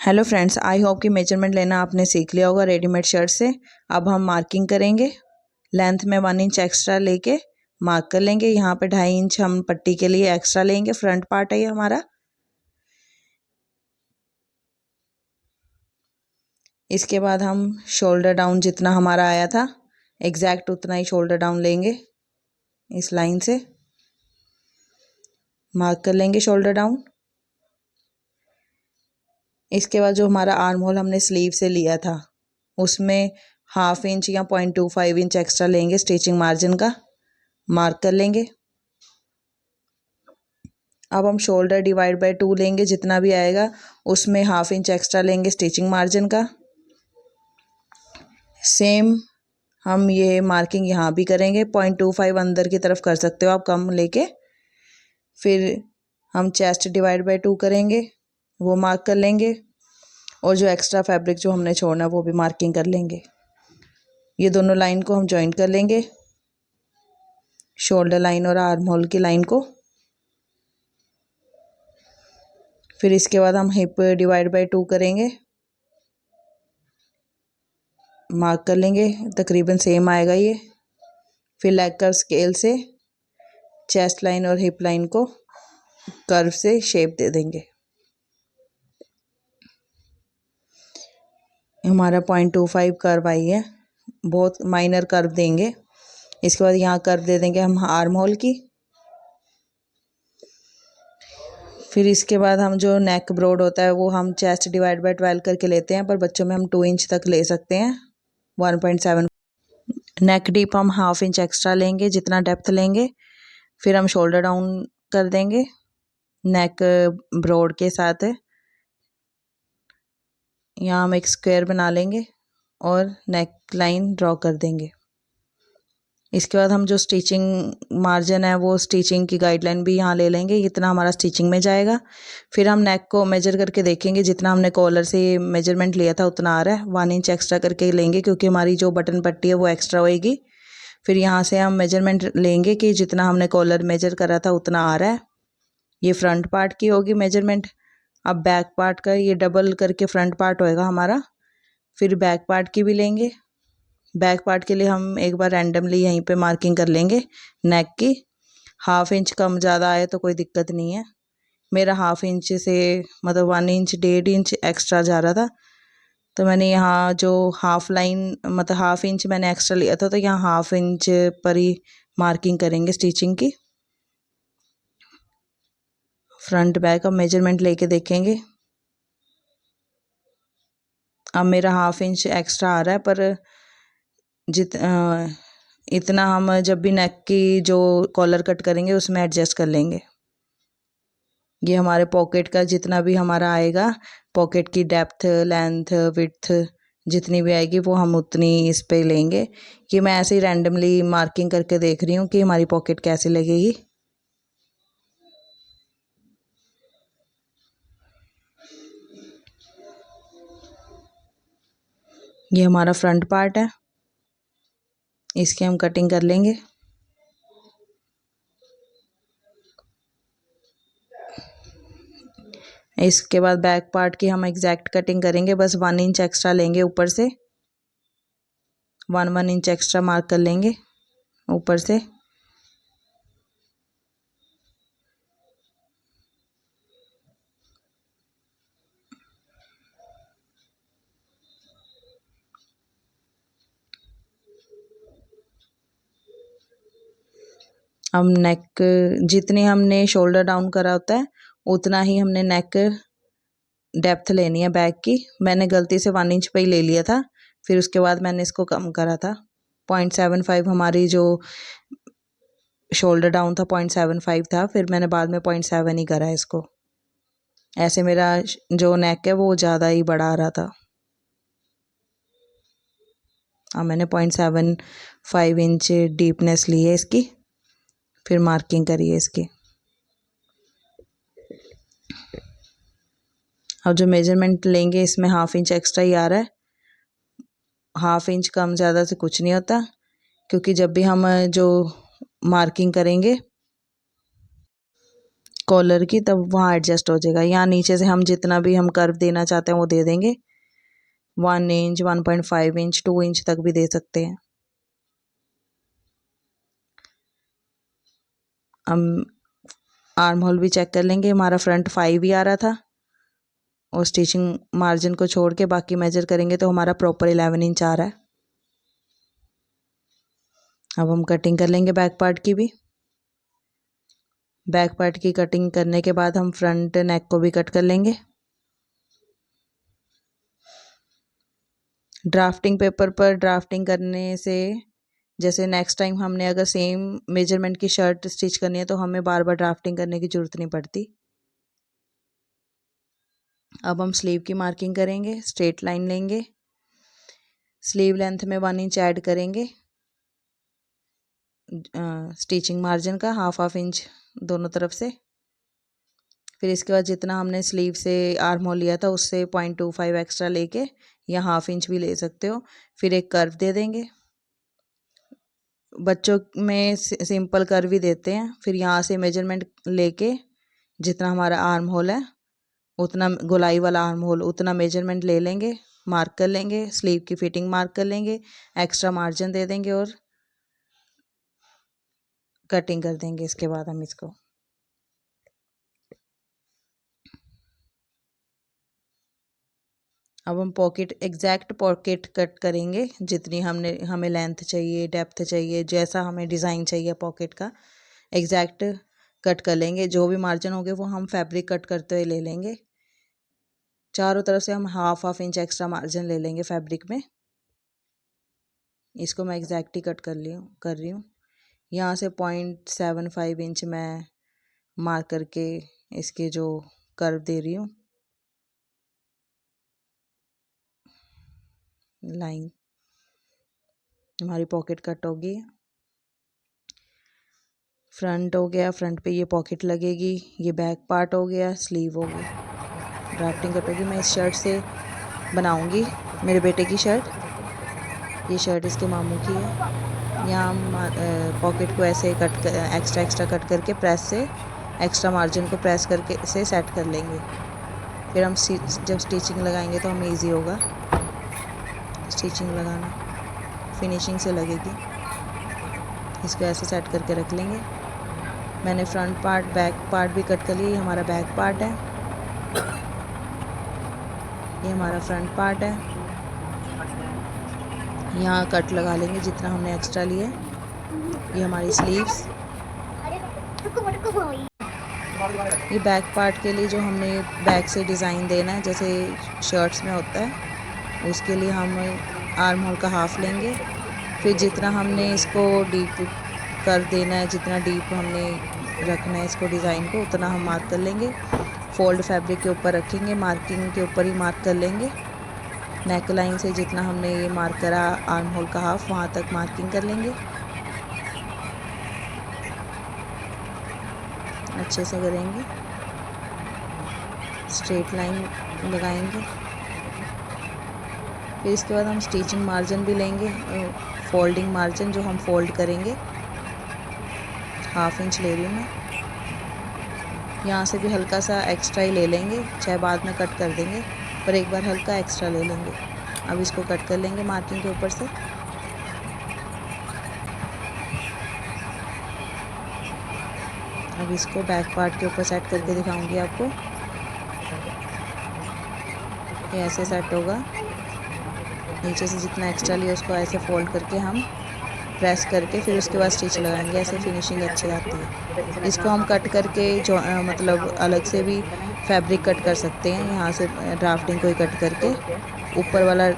Hello friends, I hope कि measurement लेना आपने सीख लिया होगा रेडीमेड शर्ट से। अब हम मार्किंग करेंगे। लेंथ में 1 इंच एक्स्ट्रा लेके मार्क कर लेंगे। यहाँ पे 2.5 इंच हम पट्टी के लिए एक्स्ट्रा लेंगे। फ्रंट पार्ट है ये हमारा। इसके बाद हम शोल्डर डाउन जितना हमारा आया था एग्जैक्ट उतना ही शोल्डर डाउन लेंगे। इस लाइन से मार्क कर लेंगे शोल्डर डाउन। इसके बाद जो हमारा आर्म होल हमने स्लीव से लिया था उसमें 1/2 इंच या 0.25 इंच एक्स्ट्रा लेंगे स्टिचिंग मार्जिन का। मार्क कर लेंगे। अब हम शोल्डर डिवाइड बाय 2 लेंगे, जितना भी आएगा उसमें 1/2 इंच एक्स्ट्रा लेंगे स्टिचिंग मार्जिन का। सेम हम ये मार्किंग यहाँ भी करेंगे। 0.25 अंदर की तरफ कर सकते हो आप कम लेके। फिर हम चेस्ट डिवाइड बाय 2 करेंगे, वो मार्क कर लेंगे। और जो एक्स्ट्रा फैब्रिक जो हमने छोड़ना वो भी मार्किंग कर लेंगे। ये दोनों लाइन को हम जॉइंट कर लेंगे, शोल्डर लाइन और आर्म होल की लाइन को। फिर इसके बाद हम हिप डिवाइड बाय 2 करेंगे, मार्क कर लेंगे। तकरीबन सेम आएगा ये। फिर लेग कर्व स्केल से चेस्ट लाइन और हिप लाइन को कर्व से शेप दे देंगे। हमारा 0.25 कर्व आई है, बहुत माइनर कर्व देंगे। इसके बाद यहाँ कर्व दे देंगे हम आर्म होल की। फिर इसके बाद हम जो नेक ब्रॉड होता है वो हम चेस्ट डिवाइड बाय 12 करके लेते हैं, पर बच्चों में हम 2 इंच तक ले सकते हैं। 1.7 नेक डीप हम 1/2 इंच एक्स्ट्रा लेंगे जितना डेप्थ लेंगे। फिर हम शोल्डर डाउन कर देंगे नेक ब्रॉड के साथ। यहाँ हम एक स्क्वायर बना लेंगे और नेक लाइन ड्रॉ कर देंगे। इसके बाद हम जो स्टिचिंग मार्जिन है वो स्टिचिंग की गाइडलाइन भी यहाँ ले लेंगे, इतना हमारा स्टिचिंग में जाएगा। फिर हम नेक को मेजर करके देखेंगे, जितना हमने कॉलर से मेजरमेंट लिया था उतना आ रहा है। 1 इंच एक्स्ट्रा करके लेंगे क्योंकि हमारी जो बटन पट्टी है वो एक्स्ट्रा होएगी। फिर यहाँ से हम मेजरमेंट लेंगे कि जितना हमने कॉलर मेजर करा था उतना आ रहा है। ये फ्रंट पार्ट की होगी मेजरमेंट। अब बैक पार्ट का ये डबल करके फ्रंट पार्ट होएगा हमारा। फिर बैक पार्ट की भी लेंगे। बैक पार्ट के लिए हम एक बार रैंडमली यहीं पे मार्किंग कर लेंगे नेक की। 1/2 इंच कम ज़्यादा आए तो कोई दिक्कत नहीं है। मेरा 1/2 इंच से मतलब 1 इंच 1.5 इंच एक्स्ट्रा जा रहा था, तो मैंने यहाँ जो हाफ लाइन मतलब 1/2 इंच मैंने एक्स्ट्रा लिया था, तो यहाँ 1/2 इंच पर ही मार्किंग करेंगे स्टिचिंग की। फ्रंट बैक अब मेजरमेंट लेके देखेंगे। अब मेरा 1/2 इंच एक्स्ट्रा आ रहा है, पर इतना हम जब भी नेक की जो कॉलर कट करेंगे उसमें एडजस्ट कर लेंगे। ये हमारे पॉकेट का जितना भी हमारा आएगा, पॉकेट की डेप्थ लेंथ विड्थ जितनी भी आएगी वो हम उतनी इस पे लेंगे। कि मैं ऐसे ही रैंडमली मार्किंग करके देख रही हूँ कि हमारी पॉकेट कैसे लगेगी। ये हमारा फ्रंट पार्ट है, इसकी हम कटिंग कर लेंगे। इसके बाद बैक पार्ट की हम एग्जैक्ट कटिंग करेंगे, बस 1 इंच एक्स्ट्रा लेंगे ऊपर से। 1 इंच एक्स्ट्रा मार्क कर लेंगे ऊपर से। अब नेक जितनी हमने शोल्डर डाउन करा होता है उतना ही हमने नेक डेप्थ लेनी है बैक की। मैंने गलती से 1 इंच पे ही ले लिया था, फिर उसके बाद मैंने इसको कम करा था। 0.75 हमारी जो शोल्डर डाउन था 0.75 था, फिर मैंने बाद में 0.7 ही करा इसको। ऐसे मेरा जो नेक है वो ज़्यादा ही बड़ा आ रहा था। अब मैंने 0.75 इंच डीपनेस ली है इसकी, फिर मार्किंग करी है इसकी। अब जो मेजरमेंट लेंगे इसमें 1/2 इंच एक्स्ट्रा ही आ रहा है। 1/2 इंच कम ज़्यादा से कुछ नहीं होता, क्योंकि जब भी हम जो मार्किंग करेंगे कॉलर की, तब वहाँ एडजस्ट हो जाएगा। यहाँ नीचे से हम जितना भी हम कर्व देना चाहते हैं वो दे देंगे, 1 इंच, 1.5 इंच, 2 इंच तक भी दे सकते हैं। हम आर्म होल भी चेक कर लेंगे। हमारा फ्रंट 5 ही आ रहा था और स्टिचिंग मार्जिन को छोड़ के बाकी मेजर करेंगे तो हमारा प्रॉपर 11 इंच आ रहा है। अब हम कटिंग कर लेंगे बैक पार्ट की भी। बैक पार्ट की कटिंग करने के बाद हम फ्रंट नेक को भी कट कर लेंगे। ड्राफ्टिंग पेपर पर ड्राफ्टिंग करने से, जैसे नेक्स्ट टाइम हमने अगर सेम मेजरमेंट की शर्ट स्टिच करनी है तो हमें बार बार ड्राफ्टिंग करने की ज़रूरत नहीं पड़ती। अब हम स्लीव की मार्किंग करेंगे। स्ट्रेट लाइन लेंगे, स्लीव लेंथ में 1 इंच ऐड करेंगे स्टिचिंग मार्जिन का, हाफ इंच दोनों तरफ से। फिर इसके बाद जितना हमने स्लीव से आर्म होल लिया था उससे 0.25 एक्स्ट्रा लेके, या हाफ इंच भी ले सकते हो। फिर एक कर्व दे देंगे। बच्चों में सिंपल कर्व ही देते हैं। फिर यहाँ से मेजरमेंट लेके जितना हमारा आर्म होल है उतना, गोलाई वाला आर्म होल उतना मेजरमेंट ले लेंगे, मार्क कर लेंगे, स्लीव की फिटिंग मार्क कर लेंगे, एक्स्ट्रा मार्जिन दे देंगे और कटिंग कर देंगे। इसके बाद हम इसको अब हम पॉकेट, एग्जैक्ट पॉकेट कट करेंगे, जितनी हमें लेंथ चाहिए, डेप्थ चाहिए, जैसा हमें डिज़ाइन चाहिए पॉकेट का एग्जैक्ट कट कर लेंगे। जो भी मार्जिन होंगे वो हम फैब्रिक कट करते हुए ले लेंगे। चारों तरफ से हम हाफ इंच एक्स्ट्रा मार्जिन ले लेंगे फैब्रिक में। इसको मैं एग्जैक्ट ही कट कर रही हूँ। यहाँ से 0.75 इंच मैं मार्क करके इसके जो कर्व दे रही हूँ लाइन। हमारी पॉकेट कट होगी। फ्रंट हो गया, फ्रंट पे ये पॉकेट लगेगी। ये बैक पार्ट हो गया, स्लीव हो गई, ड्राफ्टिंग कट होगी। मैं इस शर्ट से बनाऊंगी मेरे बेटे की शर्ट। ये शर्ट इसके मामू की है। यहाँ हम पॉकेट को ऐसे एक्स्ट्रा कट करके प्रेस से एक्स्ट्रा मार्जिन को प्रेस करके इसे सेट कर लेंगे। फिर हम जब स्टिचिंग लगाएंगे तो हमें इजी होगा स्टिचिंग लगाना, फिनिशिंग से लगेगी। इसको ऐसे सेट करके रख लेंगे। मैंने फ्रंट पार्ट, बैक पार्ट भी कट कर लिया। ये हमारा बैक पार्ट है, ये हमारा फ्रंट पार्ट है। यहाँ कट लगा लेंगे जितना हमने एक्स्ट्रा लिया। ये हमारी स्लीव्स। ये बैक पार्ट के लिए जो हमने बैक से डिज़ाइन देना है जैसे शर्ट्स में होता है, उसके लिए हम आर्म होल का हाफ लेंगे। फिर जितना हमने इसको डीप कर देना है, जितना डीप हमने रखना है इसको डिज़ाइन को, उतना हम मार्क कर लेंगे। फोल्ड फैब्रिक के ऊपर रखेंगे, मार्किंग के ऊपर ही मार्क कर लेंगे। नेक लाइन से जितना हमने ये मार्क करा आर्म होल का हाफ, वहाँ तक मार्किंग कर लेंगे। अच्छे से करेंगे, स्ट्रेट लाइन लगाएंगे। फिर इसके बाद हम स्टिचिंग मार्जिन भी लेंगे, फोल्डिंग मार्जिन जो हम फोल्ड करेंगे, हाफ इंच ले रही हूँ मैं। यहाँ से भी हल्का सा एक्स्ट्रा ही ले लेंगे, चाहे बाद में कट कर देंगे, पर एक बार हल्का एक्स्ट्रा ले लेंगे। अब इसको कट कर लेंगे मार्किंग के ऊपर से। अब इसको बैक पार्ट के ऊपर सेट करके दिखाऊंगी आपको। ये ऐसे सेट होगा। नीचे से जितना एक्स्ट्रा लिया उसको ऐसे फोल्ड करके हम प्रेस करके फिर उसके बाद स्टिच लगाएंगे। ऐसे फिनिशिंग अच्छी आती है। इसको हम कट करके जो मतलब अलग से भी फैब्रिक कट कर सकते हैं। यहाँ से ड्राफ्टिंग को ही कट करके ऊपर वाला